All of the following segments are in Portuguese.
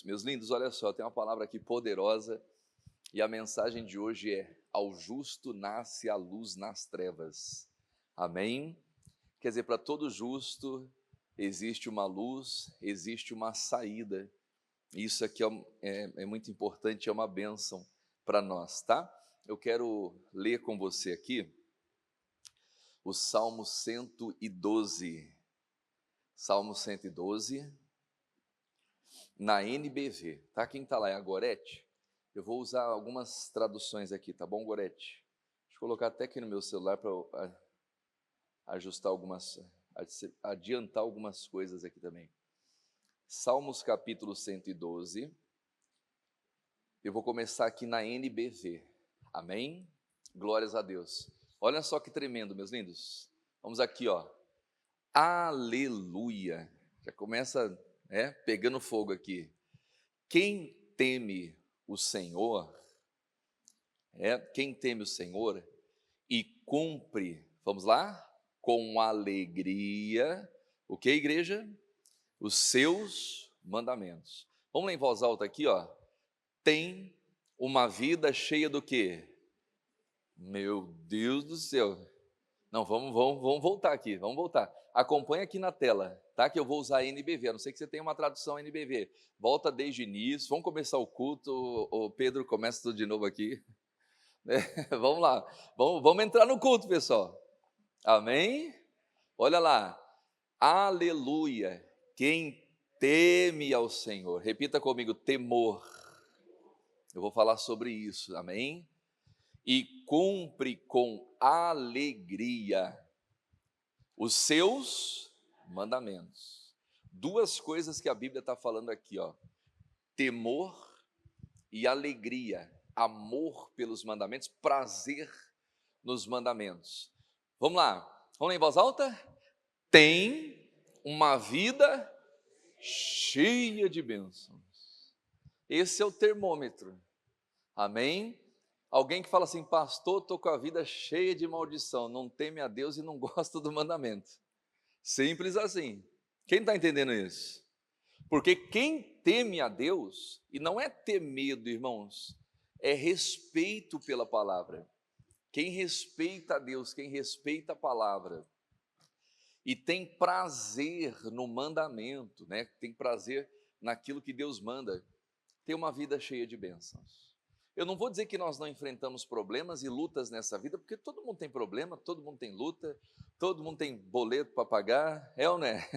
Meus lindos, olha só, tem uma palavra aqui poderosa e a mensagem de hoje é: ao justo nasce a luz nas trevas. Amém? Quer dizer, para todo justo existe uma luz, existe uma saída. Isso aqui é muito importante, é uma bênção para nós, tá? Eu quero ler com você aqui o Salmo 112. Salmo 112, na NBV, tá? Quem está lá é a Gorete. Eu vou usar algumas traduções aqui, tá bom, Gorete? Deixa eu colocar até aqui no meu celular para ajustar adiantar algumas coisas aqui também. Salmos capítulo 112, eu vou começar aqui na NBV, amém? Glórias a Deus. Olha só que tremendo, meus lindos. Vamos aqui, ó. Aleluia. Já começa, pegando fogo aqui. Quem teme o Senhor, quem teme o Senhor e cumpre, vamos lá? Com alegria, o que, igreja? Os seus mandamentos. Vamos lá em voz alta aqui, ó. Tem uma vida cheia do quê? Meu Deus do céu. Não, vamos voltar aqui, vamos voltar. Acompanha aqui na tela, tá? Que eu vou usar a NBV, a não ser que você tenha uma tradução NBV. Volta desde o início, vamos começar o culto. O Pedro, começa tudo de novo aqui. Vamos lá, vamos entrar no culto, pessoal. Amém? Olha lá, aleluia. Quem teme ao Senhor, repita comigo, temor. Eu vou falar sobre isso, amém? E cumpre com alegria os seus mandamentos. Duas coisas que a Bíblia está falando aqui, ó: temor e alegria, amor pelos mandamentos, prazer nos mandamentos. Vamos lá em voz alta? Tem uma vida cheia de bênçãos. Esse é o termômetro, amém? Alguém que fala assim: pastor, estou com a vida cheia de maldição, não teme a Deus e não gosta do mandamento. Simples assim. Quem está entendendo isso? Porque quem teme a Deus, e não é ter medo, irmãos, é respeito pela palavra. Quem respeita a Deus, quem respeita a palavra, e tem prazer no mandamento, tem prazer naquilo que Deus manda, tem uma vida cheia de bênçãos. Eu não vou dizer que nós não enfrentamos problemas e lutas nessa vida, porque todo mundo tem problema, todo mundo tem luta, todo mundo tem boleto para pagar, ou não é?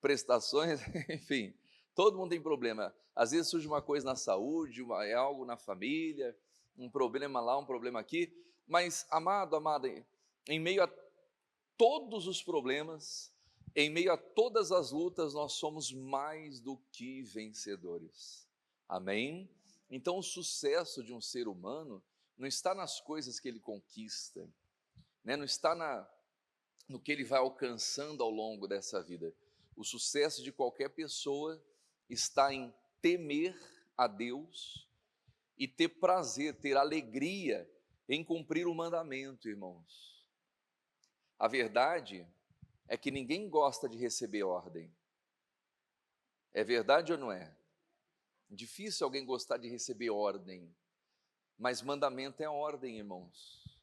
Prestações, enfim, todo mundo tem problema. Às vezes surge uma coisa na saúde, algo na família, um problema lá, um problema aqui, mas, amado, amada, em meio a todos os problemas, em meio a todas as lutas, nós somos mais do que vencedores, amém? Então, o sucesso de um ser humano não está nas coisas que ele conquista, não está no que ele vai alcançando ao longo dessa vida. O sucesso de qualquer pessoa está em temer a Deus e ter prazer, ter alegria em cumprir o mandamento, irmãos. A verdade é que ninguém gosta de receber ordem. É verdade ou não é? Difícil alguém gostar de receber ordem, mas mandamento é ordem, irmãos.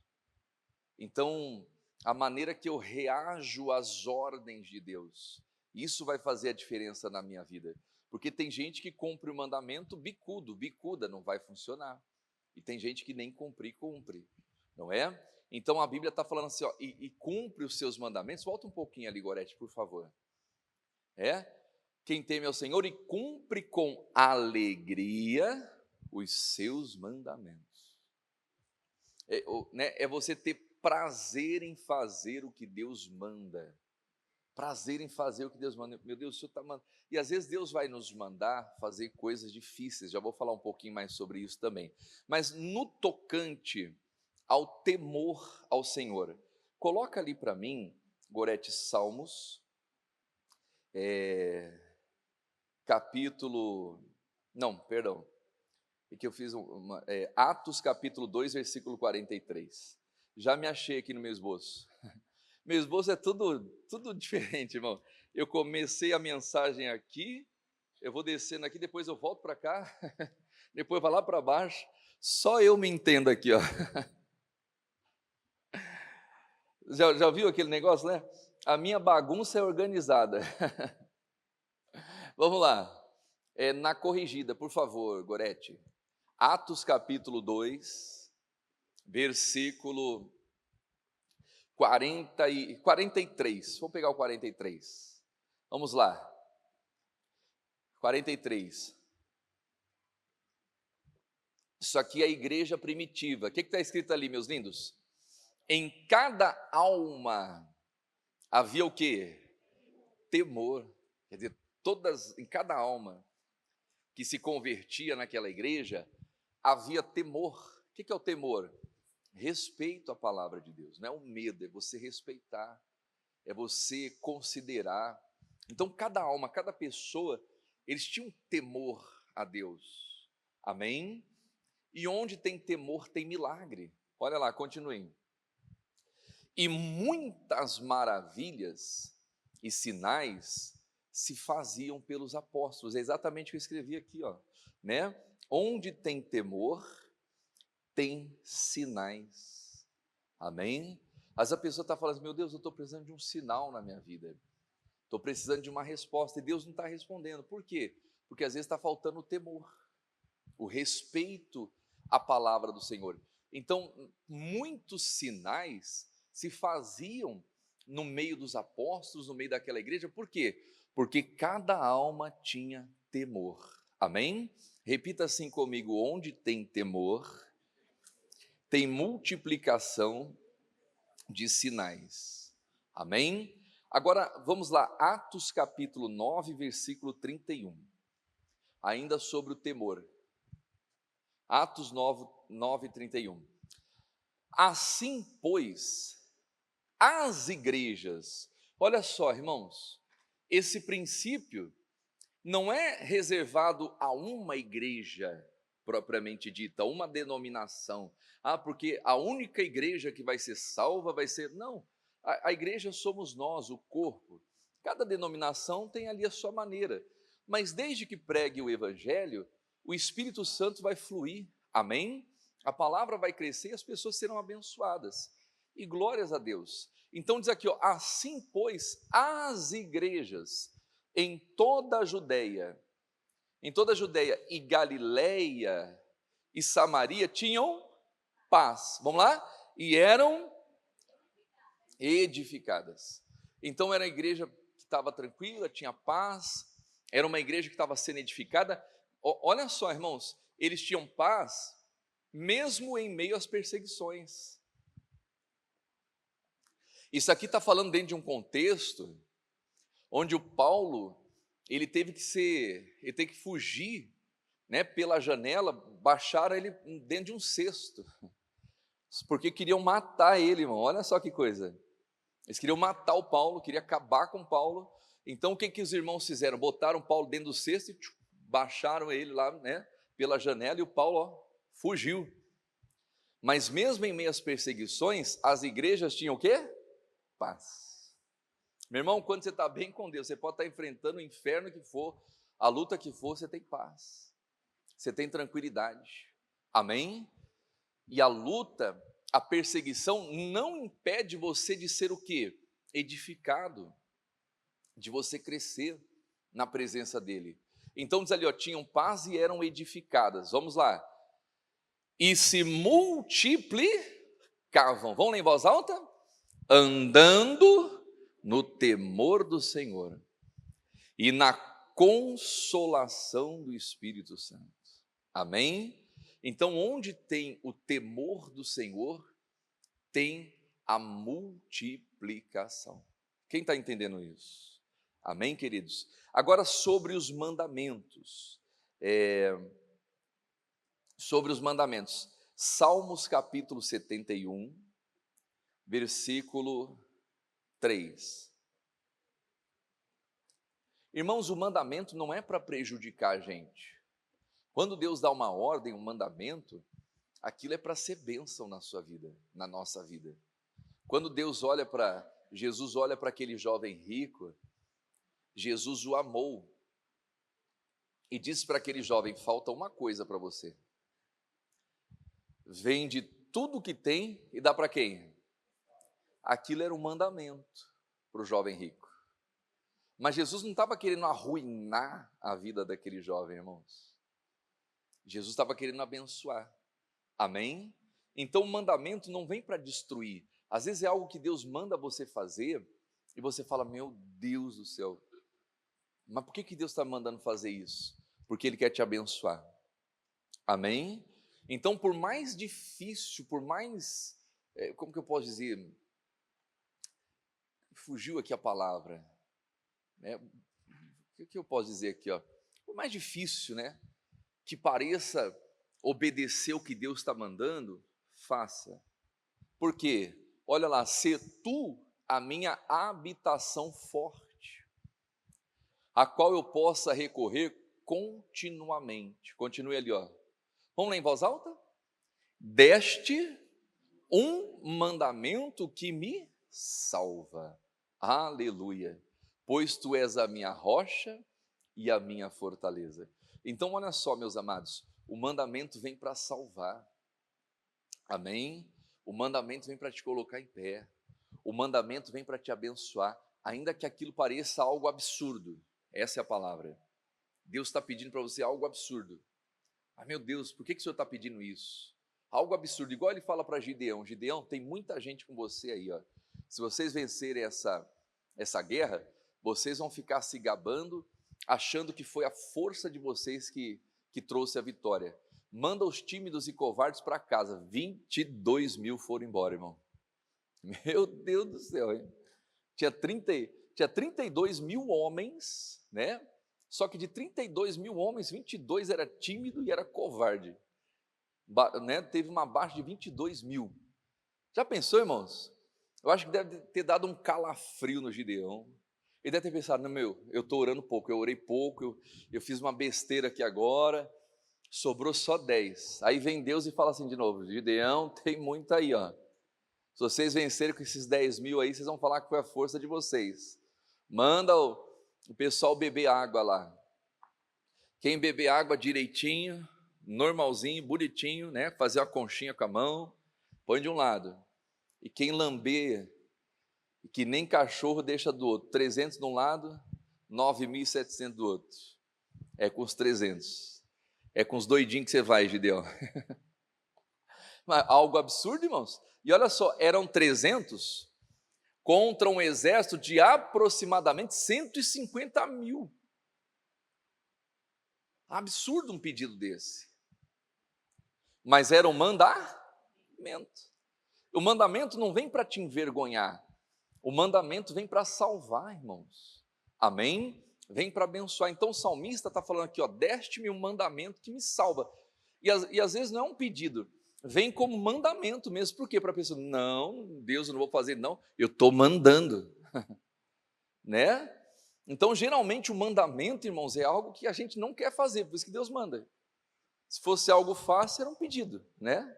Então, a maneira que eu reajo às ordens de Deus, isso vai fazer a diferença na minha vida. Porque tem gente que cumpre o mandamento bicuda, não vai funcionar. E tem gente que nem cumpre, não é? Então a Bíblia está falando assim, ó, e cumpre os seus mandamentos. Volta um pouquinho ali, Gorete, por favor. Quem teme ao Senhor e cumpre com alegria os seus mandamentos. É você ter prazer em fazer o que Deus manda. Prazer em fazer o que Deus manda. Meu Deus, o Senhor está mandando. E às vezes Deus vai nos mandar fazer coisas difíceis. Já vou falar um pouquinho mais sobre isso também. Mas no tocante ao temor ao Senhor, coloca ali para mim, Gorete, Salmos, Atos capítulo 2, versículo 43. Já me achei aqui no meu esboço. Meu esboço é tudo diferente, irmão. Eu comecei a mensagem aqui, eu vou descendo aqui, depois eu volto para cá, depois vai lá para baixo. Só eu me entendo aqui, ó. Já viu aquele negócio, né? A minha bagunça é organizada. Vamos lá. Na corrigida, por favor, Gorete. Atos capítulo 2, versículo 43. Vamos pegar o 43. Vamos lá. 43. Isso aqui é a igreja primitiva. O que está escrito ali, meus lindos? Em cada alma havia o quê? Temor. Quer dizer, em cada alma que se convertia naquela igreja, havia temor. O que é o temor? Respeito à palavra de Deus. Não é o medo, é você respeitar, é você considerar. Então, cada alma, cada pessoa, eles tinham temor a Deus. Amém? E onde tem temor, tem milagre. Olha lá, continuem. E muitas maravilhas e sinais se faziam pelos apóstolos. É exatamente o que eu escrevi aqui, ó, né? Onde tem temor, tem sinais. Amém? Às vezes a pessoa está falando assim, meu Deus, eu estou precisando de um sinal na minha vida. Estou precisando de uma resposta. E Deus não está respondendo. Por quê? Porque às vezes está faltando o temor, o respeito à palavra do Senhor. Então, muitos sinais se faziam no meio dos apóstolos, no meio daquela igreja. Por quê? Porque cada alma tinha temor. Amém? Repita assim comigo: onde tem temor, tem multiplicação de sinais. Amém? Agora, vamos lá, Atos capítulo 9, versículo 31. Ainda sobre o temor. Atos 9, 31. Assim, pois, as igrejas, olha só, irmãos, esse princípio não é reservado a uma igreja propriamente dita, uma denominação. Porque a única igreja que vai ser salva vai ser. Não, a igreja somos nós, o corpo. Cada denominação tem ali a sua maneira, mas desde que pregue o evangelho, o Espírito Santo vai fluir, amém? A palavra vai crescer e as pessoas serão abençoadas, e glórias a Deus. Então diz aqui, ó, assim pois as igrejas em toda a Judéia e Galileia e Samaria tinham paz, vamos lá? E eram edificadas. Então era a igreja que estava tranquila, tinha paz, era uma igreja que estava sendo edificada. Olha só, irmãos, eles tinham paz mesmo em meio às perseguições. Isso aqui está falando dentro de um contexto onde o Paulo, ele teve que fugir, né, pela janela, baixaram ele dentro de um cesto, porque queriam matar ele, irmão. Olha só que coisa. Eles queriam matar o Paulo, queriam acabar com Paulo. Então o que os irmãos fizeram? Botaram Paulo dentro do cesto e baixaram ele lá, né, pela janela, e o Paulo, ó, fugiu. Mas mesmo em meio às perseguições, as igrejas tinham o quê? Paz. Meu irmão, quando você está bem com Deus, você pode estar enfrentando o inferno que for, a luta que for, você tem paz, você tem tranquilidade, amém? E a luta, a perseguição não impede você de ser o quê? Edificado, de você crescer na presença dEle. Então diz ali, ó, tinham paz e eram edificadas, vamos lá, e se multiplicavam, vamos lá em voz alta? Andando no temor do Senhor e na consolação do Espírito Santo. Amém? Então, onde tem o temor do Senhor, tem a multiplicação. Quem está entendendo isso? Amém, queridos? Agora, sobre os mandamentos. Sobre os mandamentos. Salmos capítulo 71, versículo 3. Irmãos, o mandamento não é para prejudicar a gente. Quando Deus dá uma ordem, um mandamento, aquilo é para ser bênção na sua vida, na nossa vida. Quando Jesus olha para aquele jovem rico, Jesus o amou. e disse para aquele jovem: falta uma coisa para você. Vende tudo que tem e dá para quem? Aquilo era um mandamento para o jovem rico. Mas Jesus não estava querendo arruinar a vida daquele jovem, irmãos. Jesus estava querendo abençoar. Amém? Então o mandamento não vem para destruir. Às vezes é algo que Deus manda você fazer e você fala: meu Deus do céu, mas por que Deus está mandando fazer isso? Porque Ele quer te abençoar. Amém? Então, por mais difícil, por mais, como que eu posso dizer? Fugiu aqui a palavra. O que eu posso dizer aqui? Por mais difícil, né? Que pareça obedecer o que Deus está mandando, faça. Por quê? Olha lá, se tu a minha habitação forte, a qual eu possa recorrer continuamente. Continue ali, ó. Vamos lá em voz alta? Deste um mandamento que me salva. Aleluia. Pois tu és a minha rocha e a minha fortaleza. Então, olha só, meus amados, o mandamento vem para salvar. Amém? O mandamento vem para te colocar em pé. O mandamento vem para te abençoar, ainda que aquilo pareça algo absurdo. Essa é a palavra. Deus está pedindo para você algo absurdo. Ah, meu Deus, por que o Senhor está pedindo isso? Algo absurdo, igual ele fala para Gideão: Gideão, tem muita gente com você aí, ó. Se vocês vencerem essa guerra, vocês vão ficar se gabando, achando que foi a força de vocês que trouxe a vitória. Manda os tímidos e covardes para casa. 22 mil foram embora, irmão. Meu Deus do céu, hein? Tinha 32 mil homens, né? Só que de 32 mil homens, 22 era tímido e era covarde. Né? Teve uma baixa de 22 mil. Já pensou, irmãos? Eu acho que deve ter dado um calafrio no Gideão. Ele deve ter pensado: não, eu estou orando pouco, eu orei pouco, eu fiz uma besteira aqui agora, sobrou só 10. Aí vem Deus e fala assim de novo: Gideão, tem muito aí, ó. Se vocês vencerem com esses 10 mil aí, vocês vão falar que foi a força de vocês. Manda o pessoal beber água lá. Quem beber água direitinho, normalzinho, bonitinho, né? Fazer uma conchinha com a mão, põe de um lado. E quem lamber, que nem cachorro, deixa do outro. 300 de um lado, 9.700 do outro. É com os 300. É com os doidinhos que você vai, Gideão. Mas algo absurdo, irmãos. E olha só, eram 300 contra um exército de aproximadamente 150 mil. Absurdo um pedido desse. Mas era um mandamento. O mandamento não vem para te envergonhar. O mandamento vem para salvar, irmãos. Amém? Vem para abençoar. Então o salmista está falando aqui, ó: deste-me um mandamento que me salva. E às vezes não é um pedido, vem como mandamento mesmo. Por quê? Para a pessoa: não, Deus, eu não vou fazer, não, eu estou mandando. Né? Então, geralmente, o mandamento, irmãos, é algo que a gente não quer fazer, por isso que Deus manda. Se fosse algo fácil, era um pedido, né?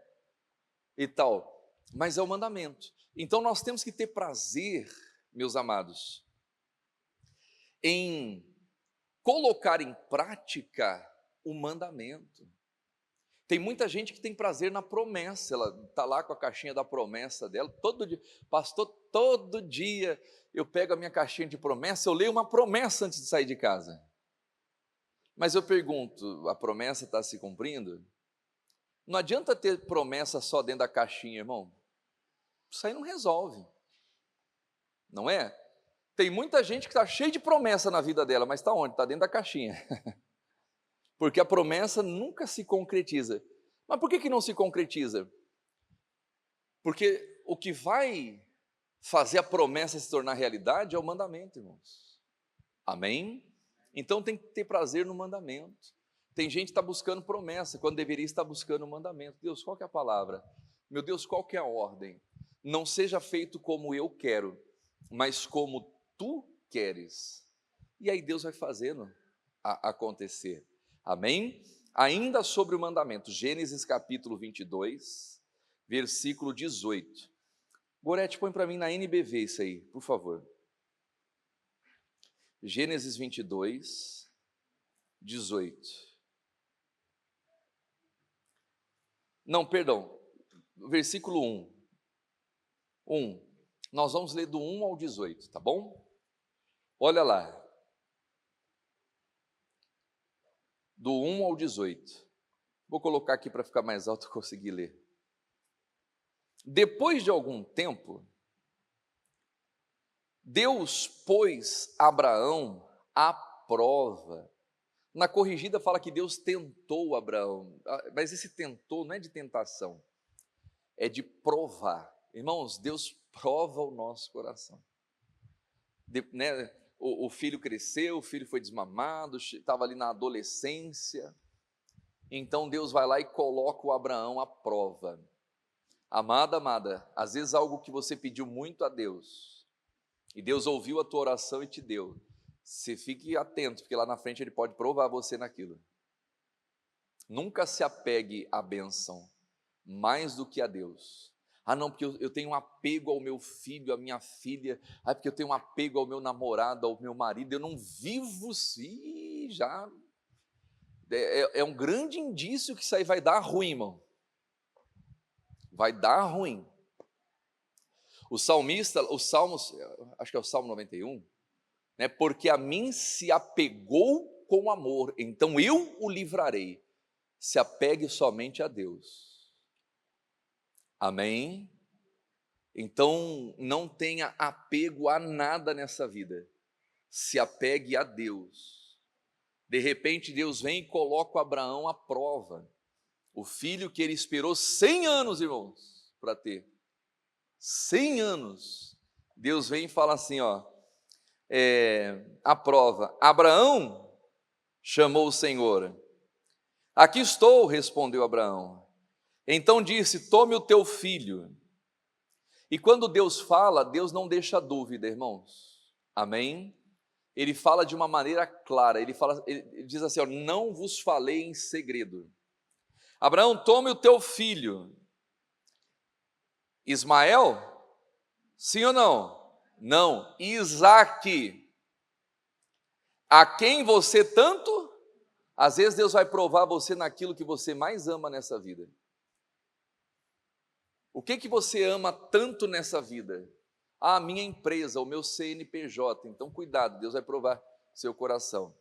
E tal. Mas é o mandamento. Então, nós temos que ter prazer, meus amados, em colocar em prática o mandamento. Tem muita gente que tem prazer na promessa. Ela está lá com a caixinha da promessa dela, todo dia. Pastor, todo dia eu pego a minha caixinha de promessa, eu leio uma promessa antes de sair de casa. Mas eu pergunto: a promessa está se cumprindo? Não adianta ter promessa só dentro da caixinha, irmão. Isso aí não resolve. Não é? Tem muita gente que está cheia de promessa na vida dela, mas está onde? Está dentro da caixinha. Porque a promessa nunca se concretiza. Mas por que não se concretiza? Porque o que vai fazer a promessa se tornar realidade é o mandamento, irmãos. Amém? Então tem que ter prazer no mandamento. Tem gente que está buscando promessa, quando deveria estar buscando o mandamento. Deus, qual que é a palavra? Meu Deus, qual que é a ordem? Não seja feito como eu quero, mas como tu queres. E aí Deus vai fazendo acontecer. Amém? Ainda sobre o mandamento, Gênesis capítulo 22, versículo 18. Gorete, põe para mim na NBV isso aí, por favor. Gênesis 22, 18. Não, perdão, versículo 1. Nós vamos ler do 1 ao 18, tá bom? Olha lá. Do 1 ao 18. Vou colocar aqui para ficar mais alto e conseguir ler. Depois de algum tempo, Deus pôs Abraão à prova. Na corrigida fala que Deus tentou Abraão, mas esse tentou não é de tentação, é de provar. Irmãos, Deus prova o nosso coração. O filho cresceu, o filho foi desmamado, estava ali na adolescência. Então Deus vai lá e coloca o Abraão à prova. Amada, às vezes algo que você pediu muito a Deus, e Deus ouviu a tua oração e te deu, você fique atento, porque lá na frente Ele pode provar você naquilo. Nunca se apegue à bênção mais do que a Deus. Não, porque eu tenho um apego ao meu filho, à minha filha, porque eu tenho um apego ao meu namorado, ao meu marido, eu não vivo, já é um grande indício que isso aí vai dar ruim, irmão. Vai dar ruim. O salmista, os Salmos, acho que é o Salmo 91, né? Porque a mim se apegou com amor, então eu o livrarei. Se apegue somente a Deus. Amém? Então não tenha apego a nada nessa vida. Se apegue a Deus. De repente Deus vem e coloca o Abraão à prova. O filho que ele esperou 100 anos, irmãos, para ter. 100 anos. Deus vem e fala assim, a prova. Abraão, chamou o Senhor. Aqui estou, respondeu Abraão. Então disse, tome o teu filho. E quando Deus fala, Deus não deixa dúvida, irmãos. Amém? Ele fala de uma maneira clara, ele diz assim, não vos falei em segredo. Abraão, tome o teu filho. Ismael? Sim ou não? Não. Isaque. A quem você tanto? Às vezes Deus vai provar você naquilo que você mais ama nessa vida. O que você ama tanto nessa vida? A minha empresa, o meu CNPJ. Então cuidado, Deus vai provar seu coração.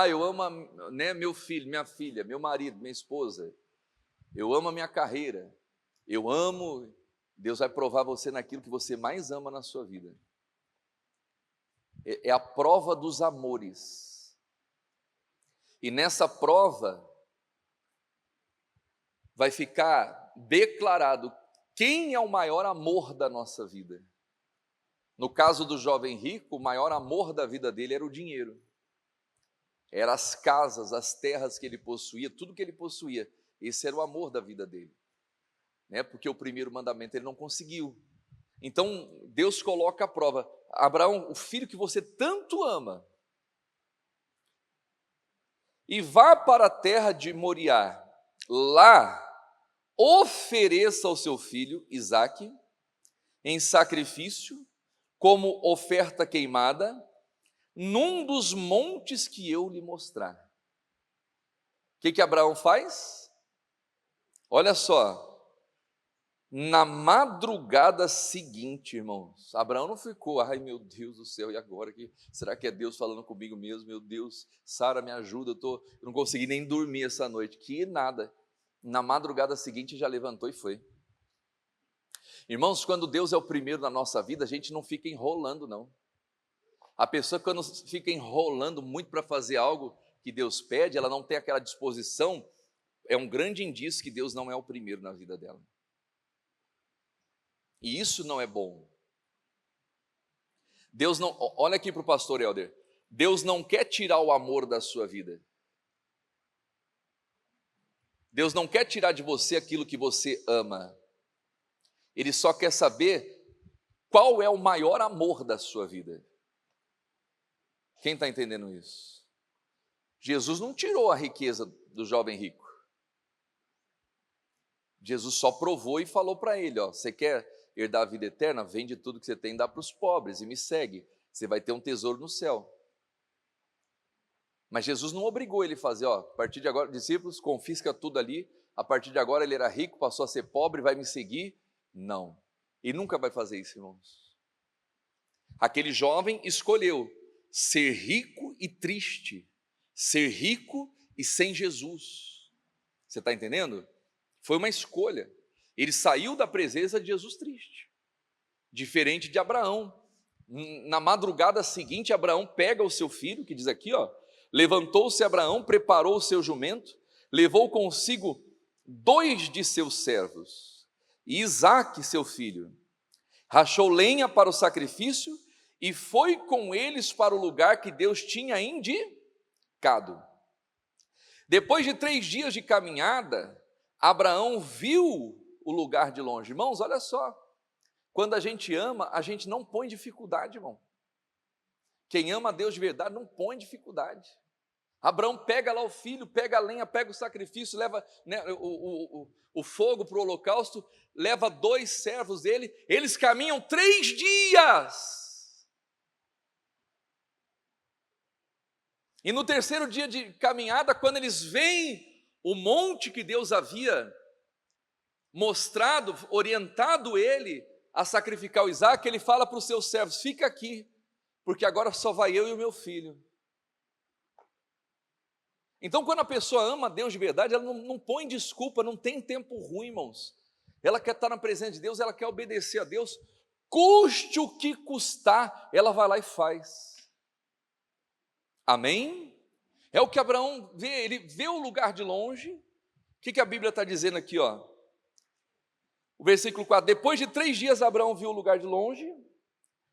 Eu amo, meu filho, minha filha, meu marido, minha esposa. Eu amo a minha carreira. Eu amo. Deus vai provar você naquilo que você mais ama na sua vida. É a prova dos amores. E nessa prova vai ficar declarado quem é o maior amor da nossa vida. No caso do jovem rico, o maior amor da vida dele era o dinheiro. Eram as casas, as terras que ele possuía, tudo que ele possuía. Esse era o amor da vida dele. Porque o primeiro mandamento ele não conseguiu. Então, Deus coloca a prova. Abraão, o filho que você tanto ama, e vá para a terra de Moriá, lá ofereça ao seu filho, Isaque, em sacrifício, como oferta queimada, num dos montes que eu lhe mostrar. O que Abraão faz? Olha só, na madrugada seguinte, irmãos, Abraão não ficou, ai meu Deus do céu, e agora? Será que é Deus falando comigo mesmo? Meu Deus, Sara, me ajuda, eu não consegui nem dormir essa noite. Que nada. Na madrugada seguinte já levantou e foi. Irmãos, quando Deus é o primeiro na nossa vida, a gente não fica enrolando, não. A pessoa, quando fica enrolando muito para fazer algo que Deus pede, ela não tem aquela disposição, é um grande indício que Deus não é o primeiro na vida dela. E isso não é bom. Deus não, olha aqui para o pastor Helder, Deus não quer tirar o amor da sua vida. Deus não quer tirar de você aquilo que você ama. Ele só quer saber qual é o maior amor da sua vida. Quem está entendendo isso? Jesus não tirou a riqueza do jovem rico. Jesus só provou e falou para ele, você quer herdar a vida eterna? Vende tudo que você tem e dá para os pobres e me segue. Você vai ter um tesouro no céu. Mas Jesus não obrigou ele a fazer, ó, a partir de agora, discípulos, confisca tudo ali, a partir de agora ele era rico, passou a ser pobre, vai me seguir. Não, e nunca vai fazer isso, irmãos. Aquele jovem escolheu ser rico e triste, ser rico e sem Jesus. Você está entendendo? Foi uma escolha. Ele saiu da presença de Jesus triste, diferente de Abraão. Na madrugada seguinte, Abraão pega o seu filho, que diz aqui, ó, levantou-se Abraão, preparou o seu jumento, levou consigo 2 de seus servos, e Isaque, seu filho, rachou lenha para o sacrifício e foi com eles para o lugar que Deus tinha indicado. Depois de 3 dias de caminhada, Abraão viu o lugar de longe. Irmãos, olha só, quando a gente ama, a gente não põe dificuldade, irmão. Quem ama a Deus de verdade não põe dificuldade. Abraão pega lá o filho, pega a lenha, pega o sacrifício, leva, né, o fogo para o holocausto, leva 2 servos dele, eles caminham 3 dias. E no 3º dia de caminhada, quando eles veem o monte que Deus havia mostrado, orientado ele a sacrificar o Isaque, ele fala para os seus servos: fica aqui, porque agora só vai eu e o meu filho. Então, quando a pessoa ama a Deus de verdade, ela não põe desculpa, não tem tempo ruim, irmãos. Ela quer estar na presença de Deus, ela quer obedecer a Deus, custe o que custar, ela vai lá e faz. Amém? É o que Abraão vê, ele vê o lugar de longe. O que a Bíblia está dizendo aqui, ó? O versículo 4, depois de 3 dias Abraão viu o lugar de longe.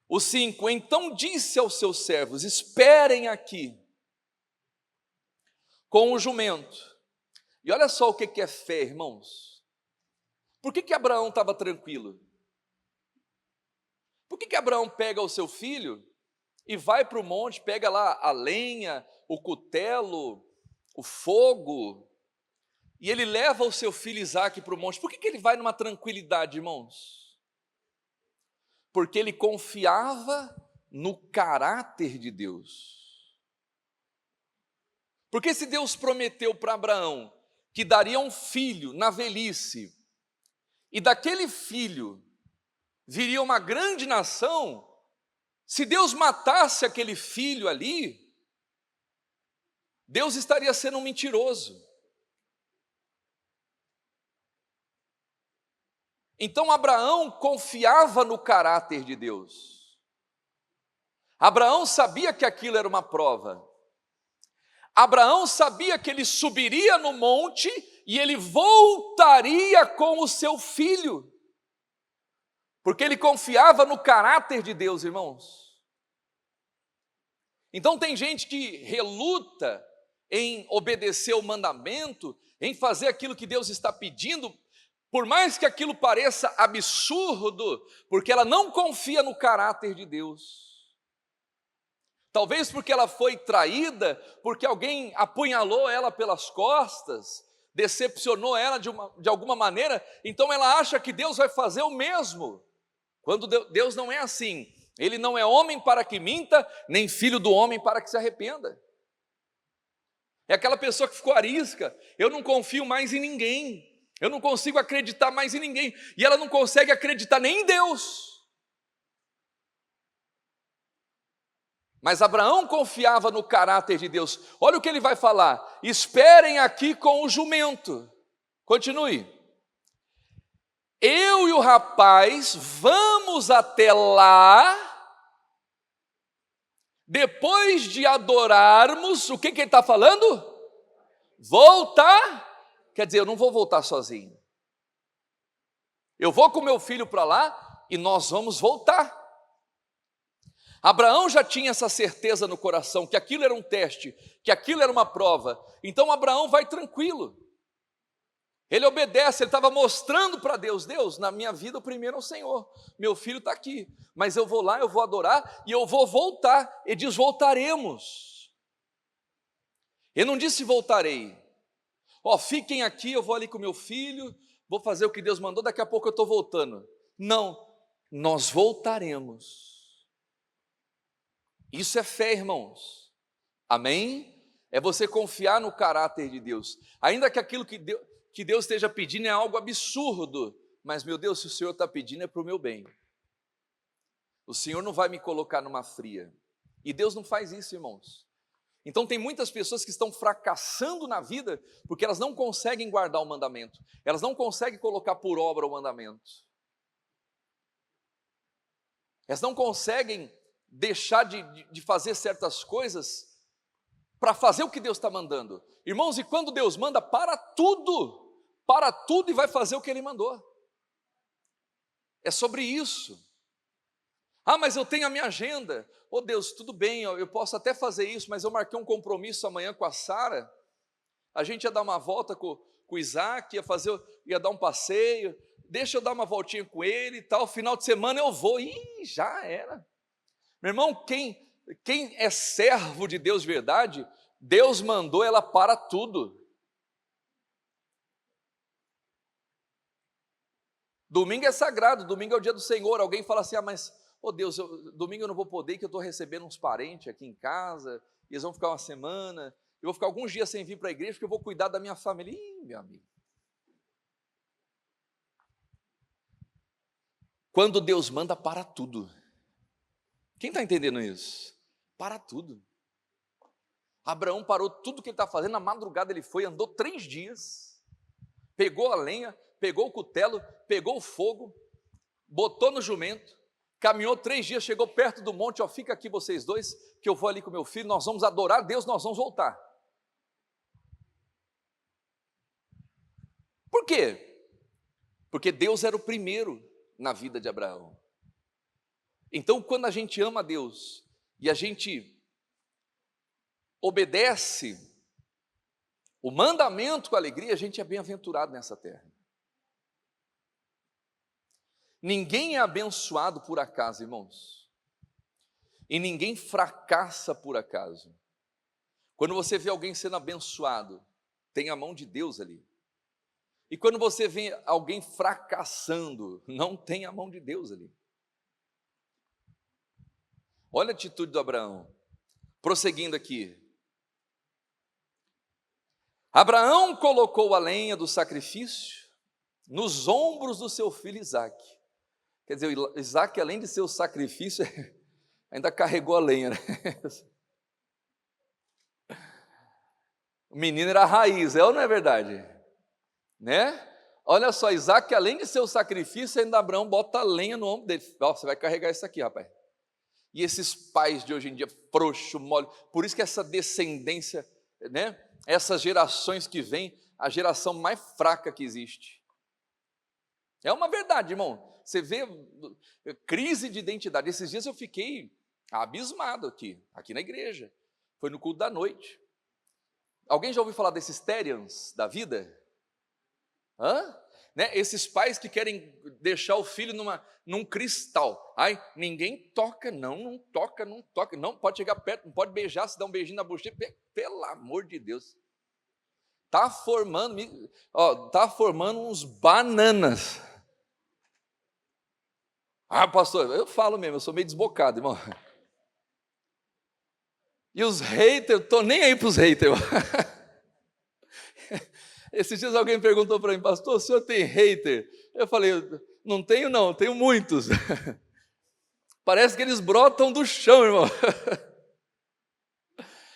O 5, então disse aos seus servos: esperem aqui com o jumento. E olha só o que é fé, irmãos. Por que Abraão estava tranquilo? Por que Abraão pega o seu filho e vai para o monte, pega lá a lenha, o cutelo, o fogo, e ele leva o seu filho Isaque para o monte? Por que ele vai numa tranquilidade, irmãos? Porque ele confiava no caráter de Deus. Porque se Deus prometeu para Abraão que daria um filho na velhice, e daquele filho viria uma grande nação, se Deus matasse aquele filho ali, Deus estaria sendo um mentiroso. Então Abraão confiava no caráter de Deus. Abraão sabia que aquilo era uma prova. Abraão sabia que ele subiria no monte e ele voltaria com o seu filho, porque ele confiava no caráter de Deus, irmãos. Então tem gente que reluta em obedecer o mandamento, em fazer aquilo que Deus está pedindo, por mais que aquilo pareça absurdo, porque ela não confia no caráter de Deus. Talvez porque ela foi traída, porque alguém apunhalou ela pelas costas, decepcionou ela de alguma maneira, então ela acha que Deus vai fazer o mesmo, quando Deus não é assim. Ele não é homem para que minta, nem filho do homem para que se arrependa. É aquela pessoa que ficou arisca: eu não confio mais em ninguém, eu não consigo acreditar mais em ninguém, e ela não consegue acreditar nem em Deus. Mas Abraão confiava no caráter de Deus. Olha o que ele vai falar: esperem aqui com o jumento. Continue. Eu e o rapaz vamos até lá, depois de adorarmos. O que ele está falando? Voltar. Quer dizer, eu não vou voltar sozinho. Eu vou com meu filho para lá e nós vamos voltar. Abraão já tinha essa certeza no coração, que aquilo era um teste, que aquilo era uma prova. Então Abraão vai tranquilo. Ele obedece, ele estava mostrando para Deus: Deus, na minha vida o primeiro é o Senhor, meu filho está aqui, mas eu vou lá, eu vou adorar e eu vou voltar. Ele diz: voltaremos. Ele não disse voltarei. Ó, fiquem aqui, eu vou ali com meu filho, vou fazer o que Deus mandou, daqui a pouco eu estou voltando. Não, nós voltaremos. Isso é fé, irmãos. Amém? É você confiar no caráter de Deus. Ainda que aquilo que Deus esteja pedindo é algo absurdo, mas, meu Deus, se o Senhor está pedindo é para o meu bem. O Senhor não vai me colocar numa fria. E Deus não faz isso, irmãos. Então tem muitas pessoas que estão fracassando na vida porque elas não conseguem guardar o mandamento. Elas não conseguem colocar por obra o mandamento. Elas não conseguem deixar de fazer certas coisas para fazer o que Deus está mandando. Irmãos, e quando Deus manda, para tudo e vai fazer o que Ele mandou. É sobre isso. Ah, mas eu tenho a minha agenda. Oh Deus, tudo bem, eu posso até fazer isso, mas eu marquei um compromisso amanhã com a Sara. A gente ia dar uma volta com o Isaac, ia dar um passeio. Deixa eu dar uma voltinha com ele e tal. Final de semana eu vou. Ih, já era. Meu irmão, quem é servo de Deus de verdade, Deus mandou ela para tudo. Domingo é sagrado, domingo é o dia do Senhor. Alguém fala assim, mas, oh Deus, domingo eu não vou poder, que eu estou recebendo uns parentes aqui em casa, e eles vão ficar uma semana, eu vou ficar alguns dias sem vir para a igreja, porque eu vou cuidar da minha família. Ih, meu amigo. Quando Deus manda, para tudo. Quem está entendendo isso? Para tudo. Abraão parou tudo que ele está fazendo, na madrugada ele foi, andou 3 dias, pegou a lenha, pegou o cutelo, pegou o fogo, botou no jumento, caminhou 3 dias, chegou perto do monte, ó, fica aqui vocês dois, que eu vou ali com meu filho, nós vamos adorar Deus, nós vamos voltar. Por quê? Porque Deus era o primeiro na vida de Abraão. Então, quando a gente ama a Deus e a gente obedece o mandamento com alegria, a gente é bem-aventurado nessa terra. Ninguém é abençoado por acaso, irmãos. E ninguém fracassa por acaso. Quando você vê alguém sendo abençoado, tem a mão de Deus ali. E quando você vê alguém fracassando, não tem a mão de Deus ali. Olha a atitude do Abraão. Prosseguindo aqui. Abraão colocou a lenha do sacrifício nos ombros do seu filho Isaque. Quer dizer, Isaque, além de ser o sacrifício, ainda carregou a lenha, né? O menino era a raiz, é ou não é verdade? Né? Olha só, Isaque, além de ser o sacrifício, ainda Abraão bota a lenha no ombro dele. Ó, você vai carregar isso aqui, rapaz. E esses pais de hoje em dia, frouxo, mole, por isso que essa descendência, né? Essas gerações que vêm, a geração mais fraca que existe. É uma verdade, irmão. Você vê crise de identidade. Esses dias eu fiquei abismado aqui na igreja. Foi no culto da noite. Alguém já ouviu falar desses Terians da vida? Né? Esses pais que querem deixar o filho num cristal. Ai, ninguém toca, não toca, não pode chegar perto, não pode beijar, se dá um beijinho na bochecha, pelo amor de Deus. Tá formando uns bananas. Ah, pastor, eu falo mesmo, eu sou meio desbocado, irmão. E os haters, estou nem aí para os haters. Esses dias alguém perguntou para mim, pastor, o senhor tem hater? Eu falei, não tenho não, tenho muitos. Parece que eles brotam do chão, irmão.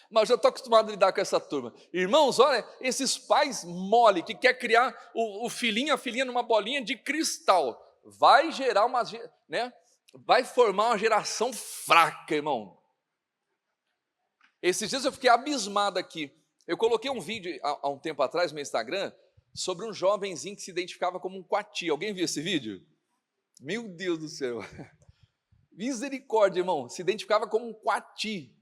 Mas eu já estou acostumado a lidar com essa turma. Irmãos, olha, esses pais mole, que quer criar o filhinho, a filhinha numa bolinha de cristal, vai gerar vai formar uma geração fraca, irmão. Esses dias eu fiquei abismado aqui. Eu coloquei um vídeo há um tempo atrás no meu Instagram sobre um jovenzinho que se identificava como um coati. Alguém viu esse vídeo? Meu Deus do céu. Misericórdia, irmão. Se identificava como um coati.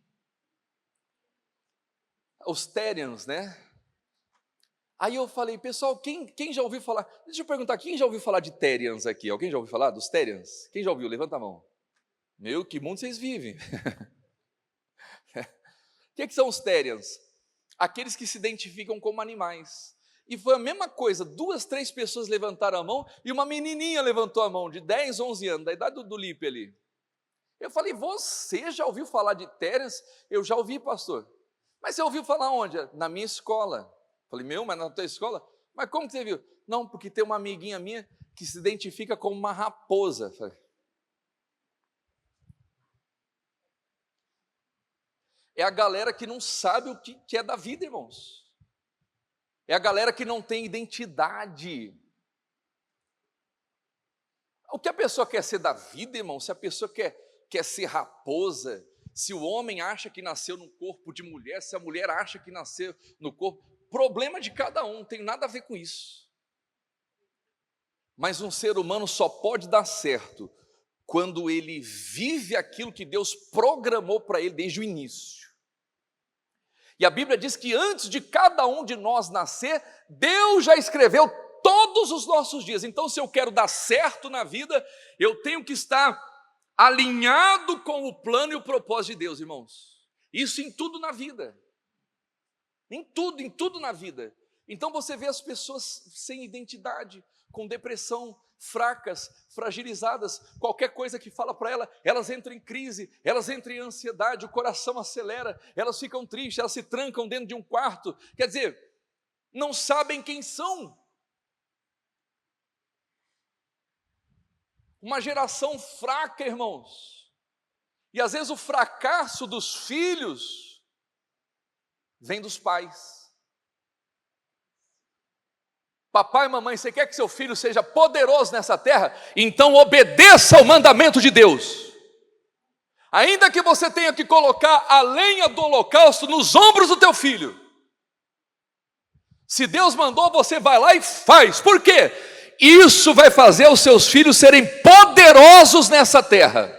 Os Terians, né? Aí eu falei, pessoal, quem já ouviu falar? Deixa eu perguntar, quem já ouviu falar de Terians aqui? Alguém já ouviu falar dos Terians? Quem já ouviu? Levanta a mão. Meu, que mundo vocês vivem. O que são os Terians? Aqueles que se identificam como animais. E foi a mesma coisa, 2, 3 pessoas levantaram a mão e uma menininha levantou a mão de 10, 11 anos, da idade do Lipe ali. Eu falei, você já ouviu falar de Terians? Eu já ouvi, pastor. Mas você ouviu falar onde? Na minha escola. Falei, mas na tua escola? Mas como que você viu? Não, porque tem uma amiguinha minha que se identifica como uma raposa. Falei, é a galera que não sabe o que é da vida, irmãos. É a galera que não tem identidade. O que a pessoa quer ser da vida, irmão? Se a pessoa quer ser raposa, se o homem acha que nasceu no corpo de mulher, se a mulher acha que nasceu no corpo, problema de cada um, não tem nada a ver com isso. Mas um ser humano só pode dar certo quando ele vive aquilo que Deus programou para ele desde o início. E a Bíblia diz que antes de cada um de nós nascer, Deus já escreveu todos os nossos dias. Então, se eu quero dar certo na vida, eu tenho que estar alinhado com o plano e o propósito de Deus, irmãos. Isso em tudo na vida. Em tudo na vida. Então você vê as pessoas sem identidade, com depressão, fracas, fragilizadas, qualquer coisa que fala para elas entram em crise, elas entram em ansiedade, o coração acelera, elas ficam tristes, elas se trancam dentro de um quarto, quer dizer, não sabem quem são. Uma geração fraca, irmãos, e às vezes o fracasso dos filhos vem dos pais. Papai e mamãe, você quer que seu filho seja poderoso nessa terra? Então obedeça ao mandamento de Deus. Ainda que você tenha que colocar a lenha do holocausto nos ombros do teu filho. Se Deus mandou, você vai lá e faz. Por quê? Isso vai fazer os seus filhos serem poderosos nessa terra.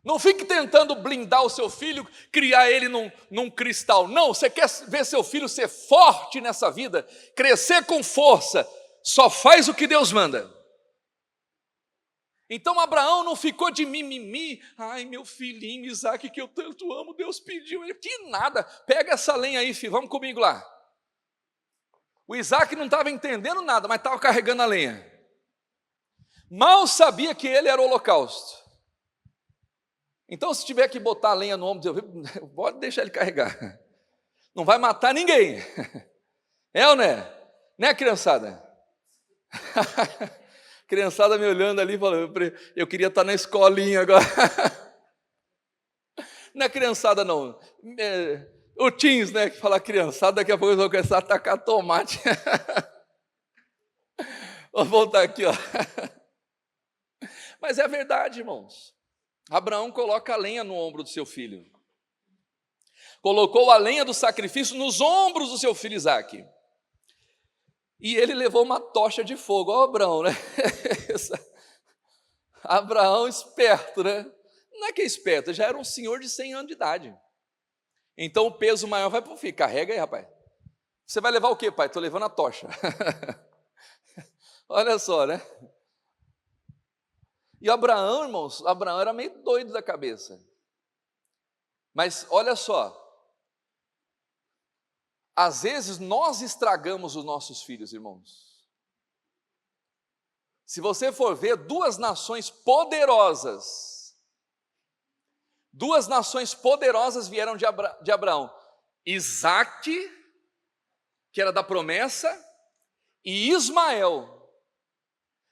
Não fique tentando blindar o seu filho, criar ele num cristal. Não, você quer ver seu filho ser forte nessa vida, crescer com força, só faz o que Deus manda. Então Abraão não ficou de mimimi. Ai, meu filhinho Isaque, que eu tanto amo, Deus pediu. Ele, que nada, pega essa lenha aí, filho, vamos comigo lá. O Isaque não estava entendendo nada, mas estava carregando a lenha. Mal sabia que ele era o holocausto. Então, se tiver que botar a lenha no ombro, pode deixar ele carregar. Não vai matar ninguém. É ou não é? Né, criançada? Criançada me olhando ali, falando, eu queria estar na escolinha agora. Não é criançada, não. O teens, né, que fala criançada, daqui a pouco eles vão começar a atacar tomate. Vou voltar aqui, ó. Mas é verdade, irmãos. Abraão coloca a lenha no ombro do seu filho. Colocou a lenha do sacrifício nos ombros do seu filho Isaque. E ele levou uma tocha de fogo. Ó, Abraão, né? Abraão esperto, né? Não é que é esperto, já era um senhor de 100 anos de idade. Então o peso maior vai para o filho. Carrega aí, rapaz. Você vai levar o quê, pai? Estou levando a tocha. Olha só, né? E Abraão, irmãos, Abraão era meio doido da cabeça. Mas olha só, às vezes nós estragamos os nossos filhos, irmãos. Se você for ver, duas nações poderosas vieram de Abraão. Isaque, que era da promessa, e Ismael.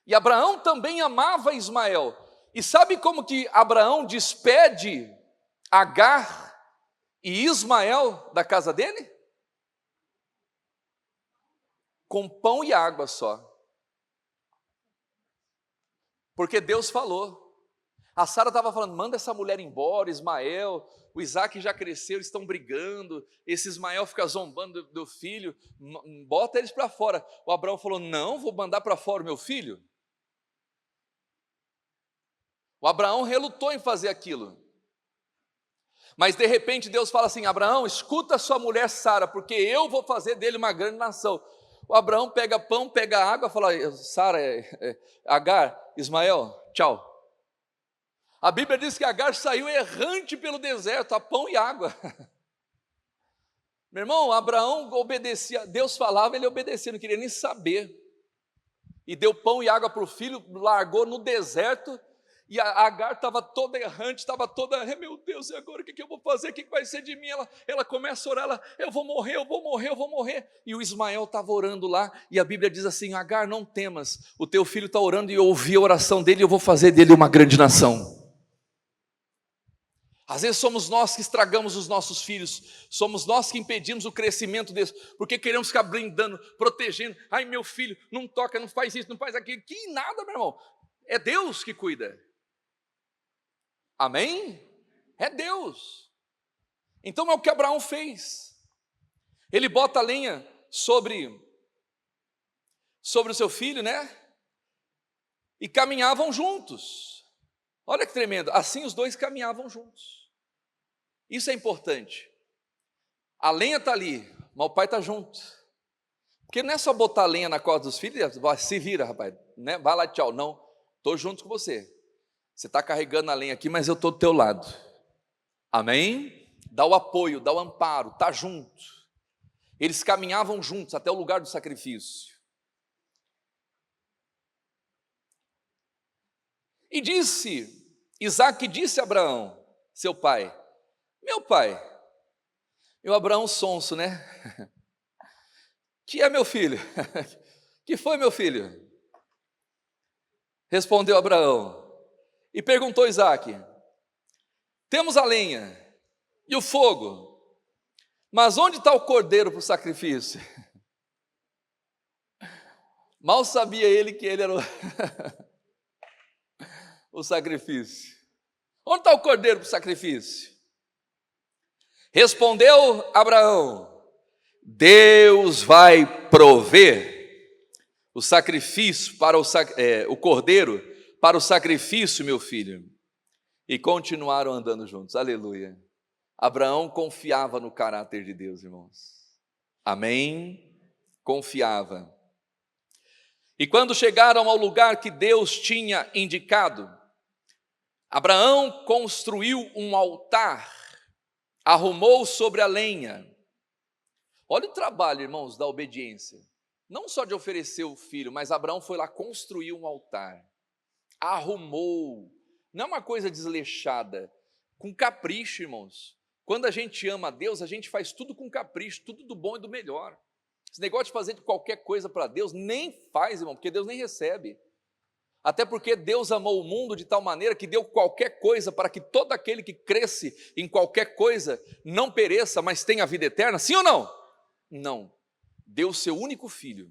E Abraão também amava Ismael. E sabe como que Abraão despede Agar e Ismael da casa dele? Com pão e água só. Porque Deus falou. A Sara estava falando, manda essa mulher embora, Ismael, o Isaque já cresceu, eles estão brigando, esse Ismael fica zombando do filho, bota eles para fora. O Abraão falou, não, vou mandar para fora o meu filho. O Abraão relutou em fazer aquilo. Mas de repente Deus fala assim, Abraão, escuta sua mulher Sara, porque eu vou fazer dele uma grande nação. O Abraão pega pão, pega água, fala, Sara, Agar, Ismael, tchau. A Bíblia diz que Agar saiu errante pelo deserto, a pão e água. Meu irmão, Abraão obedecia, Deus falava, ele obedecia, não queria nem saber. E deu pão e água para o filho, largou no deserto. E a Agar estava toda errante, estava toda, meu Deus, e agora o que eu vou fazer? O que vai ser de mim? Ela começa a orar, eu vou morrer, eu vou morrer, eu vou morrer. E o Ismael estava orando lá, e a Bíblia diz assim: Agar, não temas, o teu filho está orando, e eu ouvi a oração dele, e eu vou fazer dele uma grande nação. Às vezes somos nós que estragamos os nossos filhos, somos nós que impedimos o crescimento deles, porque queremos ficar blindando, protegendo. Ai, meu filho, não toca, não faz isso, não faz aquilo. Que nada, meu irmão. É Deus que cuida. Amém? É Deus. Então é o que Abraão fez. Ele bota a lenha sobre o seu filho, né? E caminhavam juntos. Olha que tremendo. Assim os dois caminhavam juntos. Isso é importante. A lenha está ali, mas o pai está junto. Porque não é só botar a lenha na costa dos filhos, se vira, rapaz, né? Vai lá, tchau. Não, estou junto com você. Você está carregando a lenha aqui, mas eu estou do teu lado. Amém? Dá o apoio, dá o amparo, está junto. Eles caminhavam juntos até o lugar do sacrifício. E Isaque disse a Abraão, seu pai: meu pai. E o Abraão sonso, né? Que é meu filho? Que foi, meu filho? Respondeu Abraão. E perguntou Isaque: temos a lenha e o fogo, mas onde está o cordeiro para o sacrifício? Mal sabia ele que ele era o sacrifício. Onde está o cordeiro para o sacrifício? Respondeu Abraão: Deus vai prover o sacrifício para o cordeiro para o sacrifício, meu filho. E continuaram andando juntos. Aleluia. Abraão confiava no caráter de Deus, irmãos. Amém? Confiava. E quando chegaram ao lugar que Deus tinha indicado, Abraão construiu um altar, arrumou sobre a lenha. Olha o trabalho, irmãos, da obediência. Não só de oferecer o filho, mas Abraão foi lá construir um altar. Arrumou. Não é uma coisa desleixada, com capricho, irmãos. Quando a gente ama a Deus, a gente faz tudo com capricho, tudo do bom e do melhor. Esse negócio de fazer de qualquer coisa para Deus, nem faz, irmão, porque Deus nem recebe. Até porque Deus amou o mundo de tal maneira que deu qualquer coisa para que todo aquele que cresce em qualquer coisa não pereça, mas tenha vida eterna. Sim ou não? Não. Deu o seu único filho.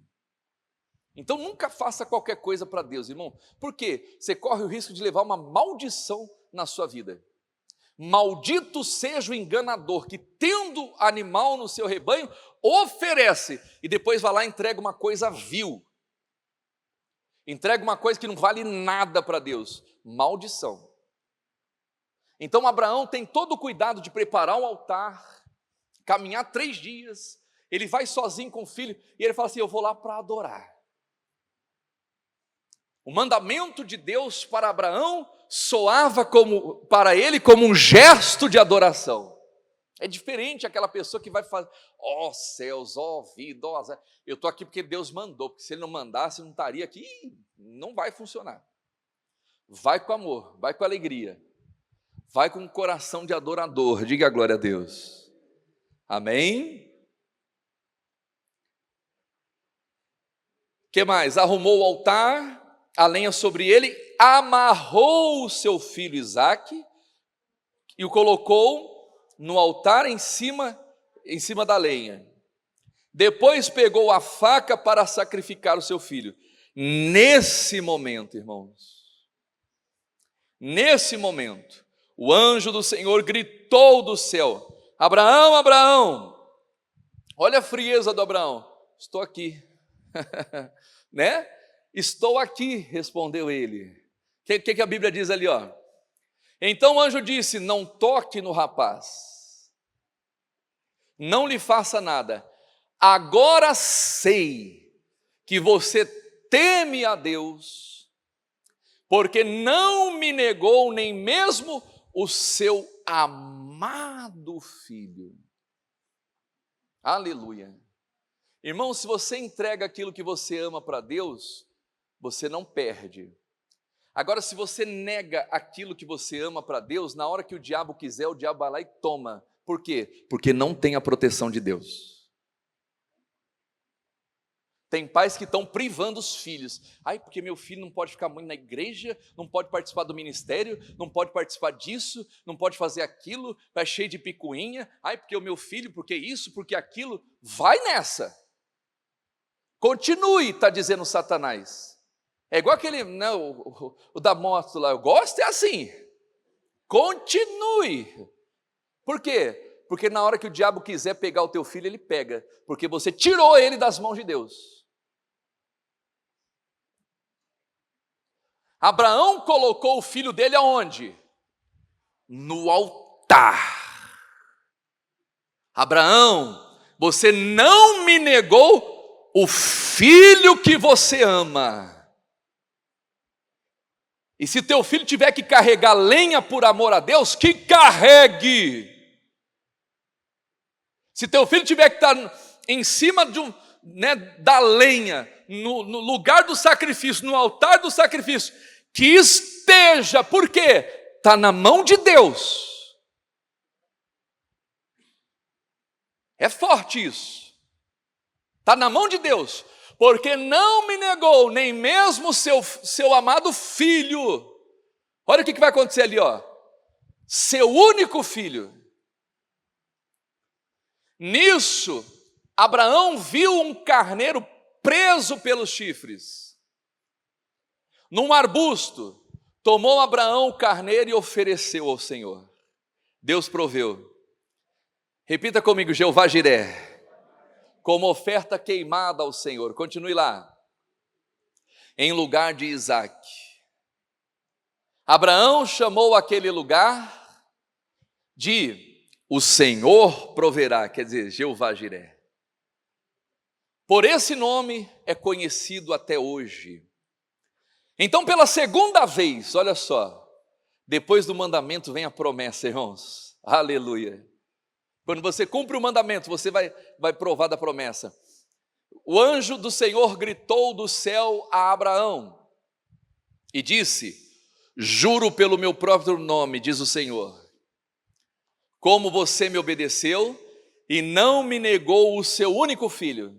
Então nunca faça qualquer coisa para Deus, irmão. Por quê? Você corre o risco de levar uma maldição na sua vida. Maldito seja o enganador que, tendo animal no seu rebanho, oferece e depois vai lá e entrega uma coisa vil. Entrega uma coisa que não vale nada para Deus. Maldição. Então Abraão tem todo o cuidado de preparar um altar, caminhar 3 dias, ele vai sozinho com o filho e ele fala assim: eu vou lá para adorar. O mandamento de Deus para Abraão soava para ele como um gesto de adoração. É diferente aquela pessoa que vai fazer, ó céus, ó vida, ó azar. Eu estou aqui porque Deus mandou, porque se Ele não mandasse, eu não estaria aqui. Não vai funcionar. Vai com amor, vai com alegria, vai com um coração de adorador. Diga a glória a Deus. Amém? O que mais? Arrumou o altar, a lenha sobre ele, amarrou o seu filho Isaque e o colocou no altar em cima da lenha. Depois pegou a faca para sacrificar o seu filho. Nesse momento, irmãos, nesse momento, o anjo do Senhor gritou do céu: Abraão, Abraão. Olha a frieza do Abraão. Estou aqui. Né? Estou aqui, respondeu ele. O que a Bíblia diz ali, ó? Então o anjo disse: não toque no rapaz, não lhe faça nada. Agora sei que você teme a Deus, porque não me negou nem mesmo o seu amado filho. Aleluia. Irmão, se você entrega aquilo que você ama para Deus, você não perde. Agora, se você nega aquilo que você ama para Deus, na hora que o diabo quiser, o diabo vai lá e toma. Por quê? Porque não tem a proteção de Deus. Tem pais que estão privando os filhos. Ai, porque meu filho não pode ficar muito na igreja, não pode participar do ministério, não pode participar disso, não pode fazer aquilo, vai cheio de picuinha. Ai, porque o meu filho, porque isso, porque aquilo. Vai nessa. Continue, está dizendo Satanás. É igual aquele, não, o da moto lá, eu gosto, é assim. Continue. Por quê? Porque na hora que o diabo quiser pegar o teu filho, ele pega. Porque você tirou ele das mãos de Deus. Abraão colocou o filho dele aonde? No altar. Abraão, você não me negou o filho que você ama. E se teu filho tiver que carregar lenha por amor a Deus, que carregue. Se teu filho tiver que estar em cima da lenha, no lugar do sacrifício, no altar do sacrifício, que esteja, por quê? Está na mão de Deus. É forte isso. Está na mão de Deus. Porque não me negou nem mesmo seu amado filho. Olha o que vai acontecer ali, ó. Seu único filho. Nisso, Abraão viu um carneiro preso pelos chifres. Num arbusto, tomou Abraão o carneiro e ofereceu ao Senhor. Deus proveu. Repita comigo, Jeová Jiré. Como oferta queimada ao Senhor. Continue lá. Em lugar de Isaque. Abraão chamou aquele lugar de o Senhor proverá, quer dizer, Jeová Jiré. Por esse nome é conhecido até hoje. Então, pela segunda vez, olha só, depois do mandamento vem a promessa, irmãos. Aleluia. Quando você cumpre o mandamento, você vai provar da promessa. O anjo do Senhor gritou do céu a Abraão e disse: juro pelo meu próprio nome, diz o Senhor, como você me obedeceu e não me negou o seu único filho,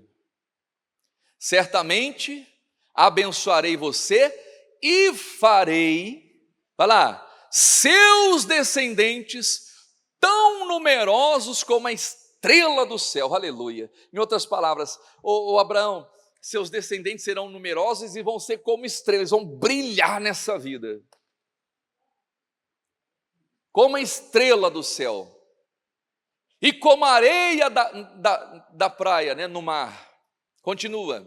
certamente abençoarei você e farei, vai lá, seus descendentes tão numerosos como a estrela do céu, aleluia. Em outras palavras, Abraão, seus descendentes serão numerosos e vão ser como estrelas, vão brilhar nessa vida. Como a estrela do céu, e como a areia da praia, né, no mar. Continua.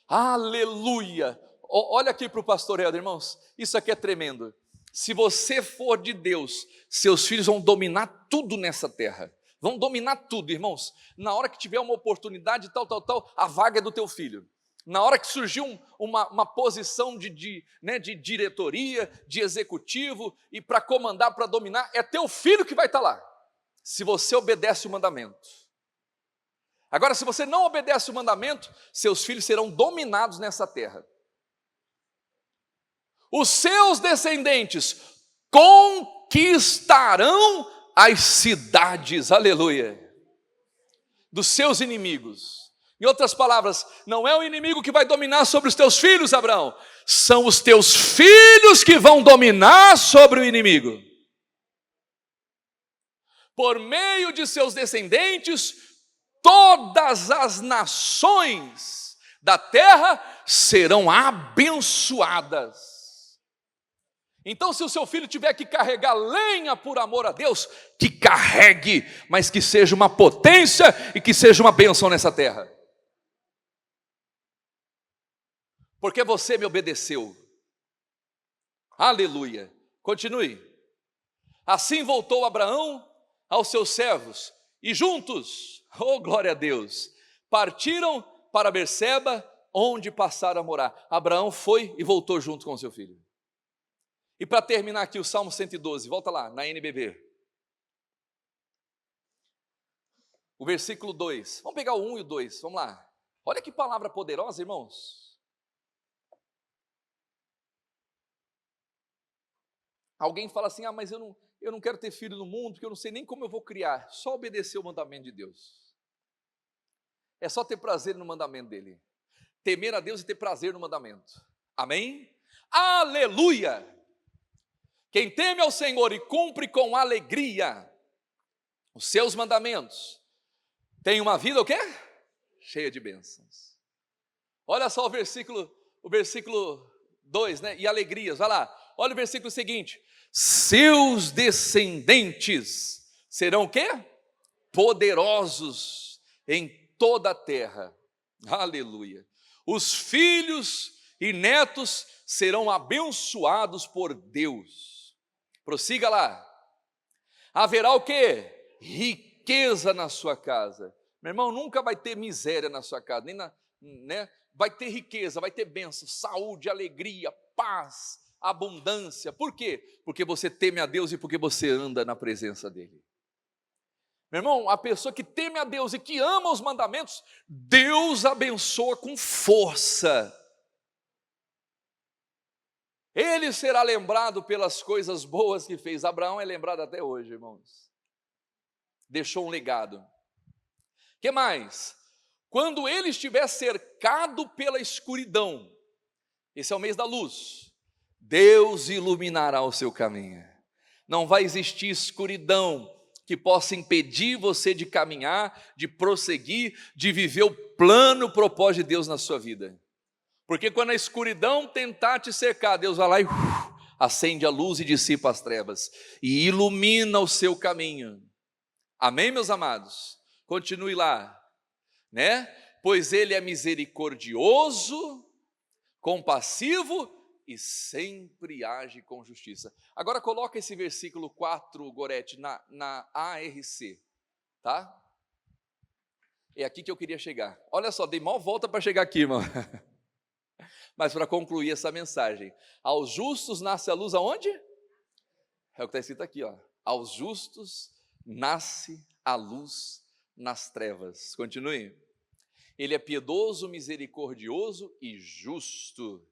Aleluia. Olha aqui para o pastor Helder, irmãos, isso aqui é tremendo. Se você for de Deus, seus filhos vão dominar tudo nessa terra. Vão dominar tudo, irmãos. Na hora que tiver uma oportunidade, tal, a vaga é do teu filho. Na hora que surgiu uma posição de diretoria, de executivo, e para comandar, para dominar, é teu filho que vai estar lá, se você obedece o mandamento. Agora, se você não obedece o mandamento, seus filhos serão dominados nessa terra. Os seus descendentes conquistarão as cidades, aleluia, dos seus inimigos. Em outras palavras, não é o inimigo que vai dominar sobre os teus filhos, Abraão, são os teus filhos que vão dominar sobre o inimigo. Por meio de seus descendentes, todas as nações da terra serão abençoadas. Então, se o seu filho tiver que carregar lenha por amor a Deus, que carregue, mas que seja uma potência e que seja uma bênção nessa terra. Porque você me obedeceu. Aleluia. Continue. Assim voltou Abraão aos seus servos, e juntos, oh glória a Deus, partiram para Berseba, onde passaram a morar. Abraão foi e voltou junto com seu filho. E para terminar aqui o Salmo 112, volta lá, na NBB. O versículo 2, vamos pegar o 1 e o 2, vamos lá. Olha que palavra poderosa, irmãos. Alguém fala assim, mas eu não quero ter filho no mundo, porque eu não sei nem como eu vou criar. Só obedecer o mandamento de Deus. É só ter prazer no mandamento dele. Temer a Deus e ter prazer no mandamento. Amém? Aleluia! Quem teme ao Senhor e cumpre com alegria os seus mandamentos, tem uma vida o quê? Cheia de bênçãos. Olha só o versículo 2, né? E alegrias, vai lá. Olha o versículo seguinte. Seus descendentes serão o quê? Poderosos em toda a terra. Aleluia. Os filhos e netos serão abençoados por Deus. Prossiga lá. Haverá o quê? Riqueza na sua casa. Meu irmão, nunca vai ter miséria na sua casa, nem né? Vai ter riqueza, vai ter bênção, saúde, alegria, paz, abundância. Por quê? Porque você teme a Deus e porque você anda na presença dEle. Meu irmão, a pessoa que teme a Deus e que ama os mandamentos, Deus abençoa com força. Ele será lembrado pelas coisas boas que fez. Abraão é lembrado até hoje, irmãos. Deixou um legado. Que mais? Quando ele estiver cercado pela escuridão, esse é o mês da luz, Deus iluminará o seu caminho. Não vai existir escuridão que possa impedir você de caminhar, de prosseguir, de viver o plano, o propósito de Deus na sua vida. Porque quando a escuridão tentar te cercar, Deus vai lá e acende a luz e dissipa as trevas, e ilumina o seu caminho. Amém, meus amados? Continue lá, né? Pois ele é misericordioso, compassivo e sempre age com justiça. Agora coloca esse versículo 4, Gorete, na ARC, tá? É aqui que eu queria chegar. Olha só, dei mal volta para chegar aqui, irmão. Mas para concluir essa mensagem, aos justos nasce a luz aonde? É o que está escrito aqui, ó. Aos justos nasce a luz nas trevas. Continue. Ele é piedoso, misericordioso e justo.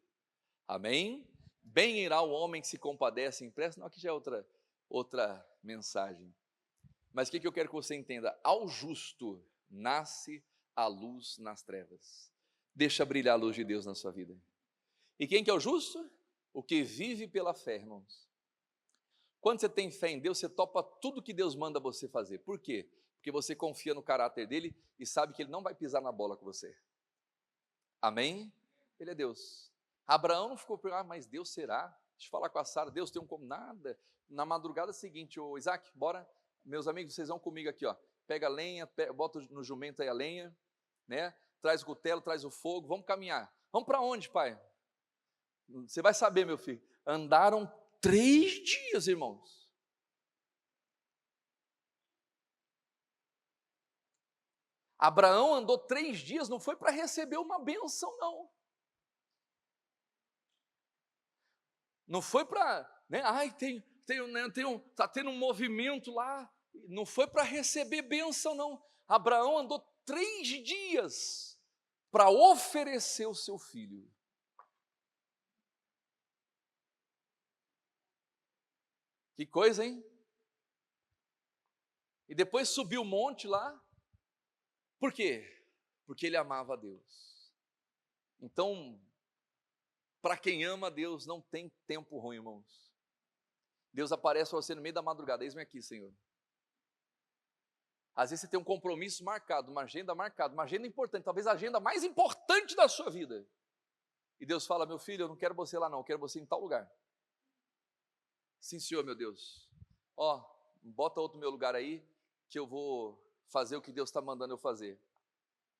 Amém? Bem irá o homem que se compadece e empresta. Não, aqui já é outra mensagem. Mas o que eu quero que você entenda? Ao justo nasce a luz nas trevas. Deixa brilhar a luz de Deus na sua vida. E quem que é o justo? O que vive pela fé, irmãos. Quando você tem fé em Deus, você topa tudo que Deus manda você fazer. Por quê? Porque você confia no caráter dele e sabe que ele não vai pisar na bola com você. Amém? Ele é Deus. Abraão não ficou perguntando, mas Deus será? Deixa eu falar com a Sara, Deus tem um como nada. Na madrugada seguinte, ô Isaac, bora, meus amigos, vocês vão comigo aqui, ó. Pega a lenha, bota no jumento aí a lenha, né? Traz o cutelo, traz o fogo, vamos caminhar. Vamos para onde, pai? Você vai saber, meu filho. Andaram 3 dias, irmãos. Abraão andou 3 dias, não foi para receber uma bênção, não. Não foi para, né? Tá tendo um movimento lá. Não foi para receber bênção, não. Abraão andou 3 dias para oferecer o seu filho. Que coisa, hein? E depois subiu o monte lá. Por quê? Porque ele amava a Deus. Então, para quem ama a Deus, não tem tempo ruim, irmãos. Deus aparece para você no meio da madrugada. Eis-me aqui, Senhor. Às vezes você tem um compromisso marcado, uma agenda marcada, uma agenda importante, talvez a agenda mais importante da sua vida. E Deus fala, meu filho, eu não quero você lá não, eu quero você em tal lugar. Sim, Senhor, meu Deus. Ó, bota outro meu lugar aí, que eu vou fazer o que Deus está mandando eu fazer.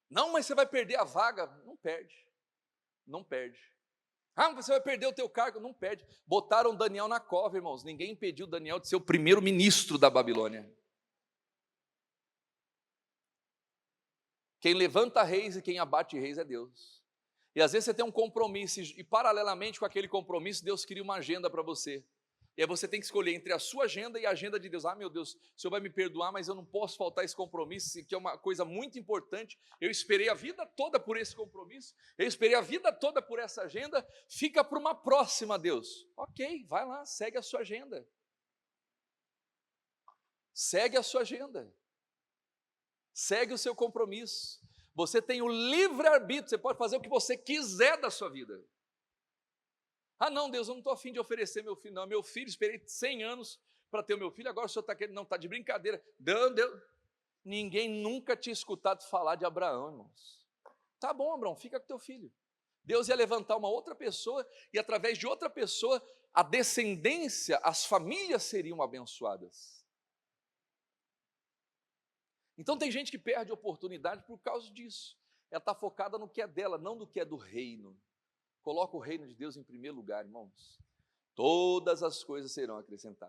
Não, mas você vai perder a vaga. Não perde. Não perde. Ah, mas você vai perder o teu cargo. Não perde. Botaram Daniel na cova, irmãos. Ninguém impediu Daniel de ser o primeiro ministro da Babilônia. Quem levanta reis e quem abate reis é Deus. E às vezes você tem um compromisso e paralelamente com aquele compromisso, Deus cria uma agenda para você. E aí você tem que escolher entre a sua agenda e a agenda de Deus. Ah, meu Deus, o Senhor vai me perdoar, mas eu não posso faltar esse compromisso, que é uma coisa muito importante. Eu esperei a vida toda por esse compromisso, eu esperei a vida toda por essa agenda, fica para uma próxima, Deus. Ok, vai lá, segue a sua agenda. Segue a sua agenda. Segue o seu compromisso. Você tem o livre-arbítrio, você pode fazer o que você quiser da sua vida. Ah, não, Deus, eu não estou afim de oferecer meu filho, não. Meu filho, esperei 100 anos para ter o meu filho, agora o senhor está querendo, não, está de brincadeira. Deus. Ninguém nunca tinha escutado falar de Abraão, irmãos. Tá bom, Abraão, fica com teu filho. Deus ia levantar uma outra pessoa, e através de outra pessoa, a descendência, as famílias seriam abençoadas. Então tem gente que perde oportunidade por causa disso. Ela está focada no que é dela, não no que é do reino. Coloca o reino de Deus em primeiro lugar, irmãos. Todas as coisas serão acrescentadas.